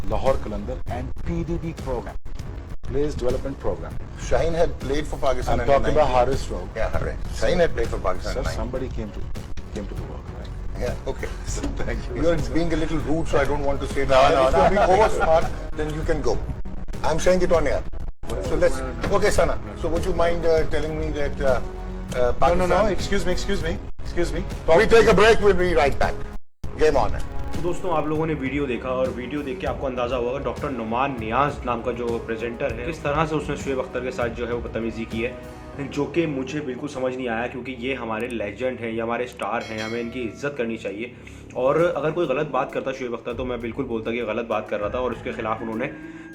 Lahore Qalandar and PDP program, Players Development Program. Shaheen had played for Pakistan. I'm talking about Haris Rauf. Yeah, right. Shaheen had played for Pakistan. Sir, in 90. somebody came to the work, right? Yeah, okay. So thank you. You're being a little rude, so I don't want to say that. No, if you're being over smart, then you can go. I'm saying it on air. So let's. Okay, Sana. So would you mind telling me that Pakistan? No. Excuse me. We take a break. We'll be right back. Game on. तो दोस्तों आप लोगों ने video देखा और video देख के आपको अंदाज़ा होगा डॉक्टर नुमान नियाज़ नाम का जो प्रेजेंटर है किस तरह से उसने शुएब अख्तर के साथ जो है वो बदतमीज़ी की है, जो कि मुझे बिल्कुल समझ नहीं आया, क्योंकि ये हमारे लेजेंड हैं, ये हमारे स्टार हैं, हमें इनकी इज्जत करनी चाहिए। और अगर कोई गलत बात करता शुएब अख्तर तो मैं बिल्कुल बोलता कि गलत बात कर रहा था और उसके ख़िलाफ़ उन्होंने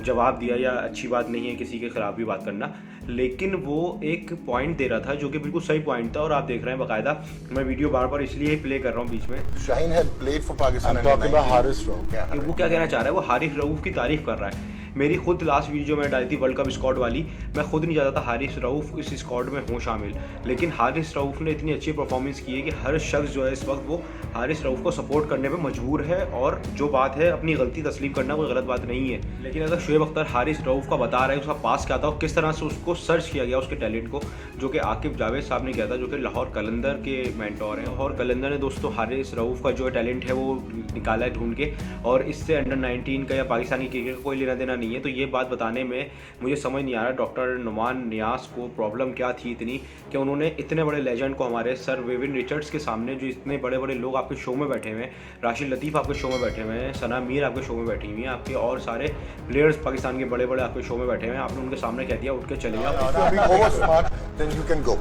जवाब दिया, या अच्छी बात नहीं है किसी के ख़िलाफ़ भी बात करना, लेकिन वो एक पॉइंट दे रहा था जो कि बिल्कुल सही पॉइंट था। और आप देख रहे हैं बाकायदा, मैं वीडियो बार बार इसलिए ही प्ले कर रहा हूँ बीच में। Shaheen had played for Pakistan. I'm talking about Haris Rauf. Yeah, वो क्या कहना चाह रहा है, वो हारिस रऊफ़ की तारीफ़ कर रहा है। मेरी खुद लास्ट वीडियो जो मैं डाली थी वर्ल्ड कप स्क्वाड वाली, मैं खुद नहीं चाहता था हारिस रऊफ़ इस स्क्वाड में हो शामिल, लेकिन हारिस रऊफ़ ने इतनी अच्छी परफॉर्मेंस की है कि हर शख्स जो है इस वक्त वो हारिस रऊफ़ को सपोर्ट करने पे मजबूर है। और जो बात है अपनी गलती तस्लीम करना कोई गलत बात नहीं है, लेकिन अगर शुएब अख्तर हारिस रऊफ़ का बता रहा है उसका पास क्या था और किस तरह से उसको सर्च किया गया उसके टैलेंट को, जो कि आकिब जावेद साहब ने किया था, जो कि लाहौर कलंदर के मेंटोर हैं। लाहौर कलंदर ने दोस्तों हारिस रऊफ़ का जो टैलेंट है वो निकाला है ढूंढ के, और इससे अंडर 19 का या पाकिस्तानी क्रिकेट का कोई लेना देना नहीं है। तो ये बात बताने में मुझे समझ नहीं आ रहा डॉक्टर नुमान नियाज़ को प्रॉब्लम क्या थी इतनी कि उन्होंने इतने बड़े लेजेंड को, हमारे सर विविन रिचर्ड्स के सामने, जो इतने बड़े बड़े लोग आपके शो में बैठे हुए हैं, राशिद लतीफ़ आपके शो में बैठे हुए हैं, सना मीर आपके शो में बैठी हुई हैं, आपके और सारे प्लेयर्स पाकिस्तान के बड़े बड़े आपके शो में बैठे हुए हैं, आपने उनके सामने कह दिया उठ के चले जाओ। If you're being over smart, then you can go.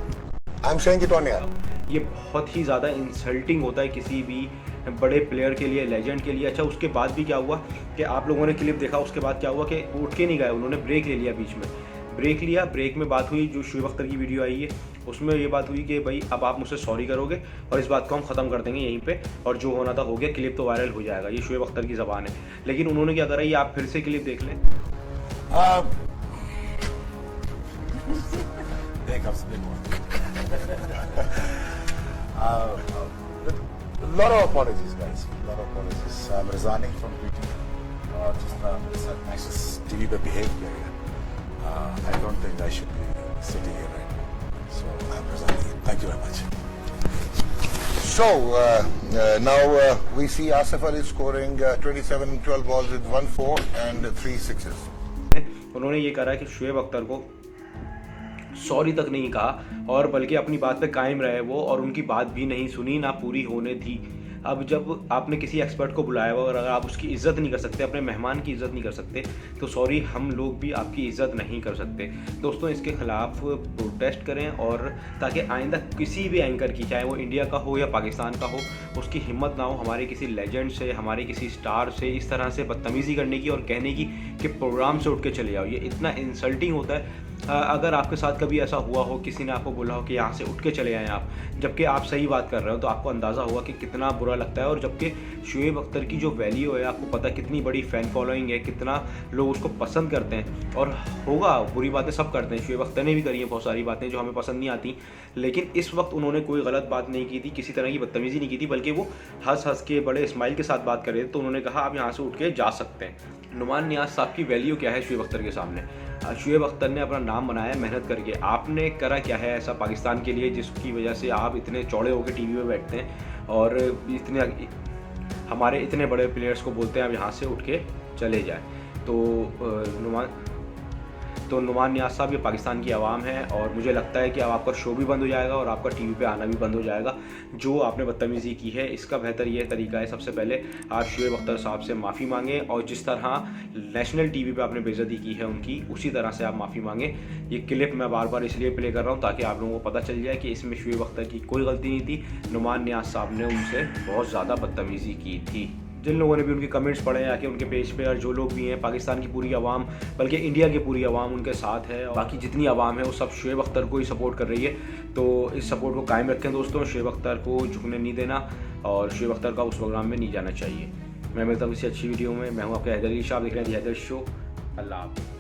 I'm saying it on air. ये बहुत ही ज़्यादा इंसल्टिंग होता है किसी भी बड़े प्लेयर के लिए, लेजेंड के लिए। अच्छा, उसके बाद भी क्या हुआ कि आप लोगों ने क्लिप देखा, उसके बाद क्या हुआ कि उठ के नहीं गए, उन्होंने ब्रेक ले लिया, बीच में ब्रेक लिया। ब्रेक में बात हुई, जो शुएब अख्तर की वीडियो आई है उसमें ये बात हुई कि भाई अब आप मुझसे सॉरी करोगे और इस बात को हम ख़त्म कर देंगे यहीं पे, और जो होना था हो गया, क्लिप तो वायरल हो जाएगा। ये शुएब अख्तर की ज़बान है, लेकिन उन्होंने क्या करा, ये आप फिर से क्लिप देख लें। A lot of apologies, guys. A lot of apologies. I'm resigning from PT. Just nice TV पे behave किया गया. I don't think I should be sitting here right now. So I'm resigning. Thank you very much. So now we see Asif Ali scoring 27 12 balls with 1 4 and 3 sixes. उन्होंने ये करा कि शुएब अख्तर को sorry तक नहीं कहा, और बल्कि अपनी बात पे कायम रहे वो, और उनकी बात भी नहीं सुनी, ना पूरी होने दी। अब जब आपने किसी एक्सपर्ट को बुलाया हुआ और अगर आप उसकी इज़्ज़त नहीं कर सकते, अपने मेहमान की इज़्ज़त नहीं कर सकते, तो सॉरी, हम लोग भी आपकी इज़्ज़त नहीं कर सकते। दोस्तों, इसके ख़िलाफ़ प्रोटेस्ट करें, और ताकि आइंदा किसी भी एंकर की, चाहे वो इंडिया का हो या पाकिस्तान का हो, उसकी हिम्मत ना हो हमारे किसी लेजेंड से, हमारे किसी स्टार से इस तरह से बदतमीज़ी करने की और कहने की कि प्रोग्राम से उठ के चले जाओ। ये इतना इंसल्टिंग होता है। अगर आपके साथ कभी ऐसा हुआ हो, किसी ने आपको बोला हो कि यहाँ से उठ के चले आएँ आप, जबकि आप सही बात कर रहे हो, तो आपको अंदाज़ा होगा कि कितना बुरा लगता है। और जबकि शुएब अख्तर की जो वैल्यू है, आपको पता है कितनी बड़ी फ़ैन फॉलोइंग है, कितना लोग उसको पसंद करते हैं, और होगा, बुरी बातें सब करते हैं, शुएब अख्तर ने भी करी हैं बहुत सारी बातें जो हमें पसंद नहीं आती, लेकिन इस वक्त उन्होंने कोई गलत बात नहीं की थी, किसी तरह की बदतमीज़ी नहीं की थी, बल्कि वो हंस हंस के बड़े स्माइल के साथ बात कर रहे थे। तो उन्होंने कहा आप यहाँ से उठ के जा सकते हैं। नुमान नियाज़ साहब की वैल्यू क्या है शुएब अख्तर के सामने? शुएब अख्तर ने अपना नाम बनाया मेहनत करके, आपने करा क्या है ऐसा पाकिस्तान के लिए जिसकी वजह से आप इतने चौड़े होकर टीवी में बैठते हैं और इतने हमारे इतने बड़े प्लेयर्स को बोलते हैं आप यहाँ से उठ के चले जाएं? तो नुमान नियाज़ साहब, ये पाकिस्तान की आवाम है, और मुझे लगता है कि अब आपका शो भी बंद हो जाएगा और आपका टीवी पे आना भी बंद हो जाएगा। जो आपने बदतमीज़ी की है, इसका बेहतर ये तरीका है, सबसे पहले आप शुएब अख्तर साहब से माफ़ी मांगें, और जिस तरह नेशनल टीवी पे आपने बेइज्जती की है उनकी, उसी तरह से आप माफ़ी मांगें। ये क्लिप मैं बार बार इसलिए प्ले कर रहा हूँ ताकि आप लोगों को पता चल जाए कि इसमें शुएब अख्तर की कोई गलती नहीं थी, नुमान नियाज़ साहब ने उनसे बहुत ज़्यादा बदतमीज़ी की थी। जिन लोगों ने भी उनके कमेंट्स पढ़े आके उनके पेज पे, और जो लोग भी हैं, पाकिस्तान की पूरी आवाम, बल्कि इंडिया की पूरी आवाम उनके साथ है, और बाकी जितनी आवाम है वो सब शुएब अख्तर को ही सपोर्ट कर रही है। तो इस सपोर्ट को कायम रखें दोस्तों, शुएब अख्तर को झुकने नहीं देना, और शुएब अख्तर का उस प्रोग्राम में नहीं जाना चाहिए। मैं मिलता हूँ किसी अच्छी वीडियो में। मैं हूँ आपके हैदर अली शाह, देख रहे हैं दी हैदर शो। अल्लाह हाफ़िज़।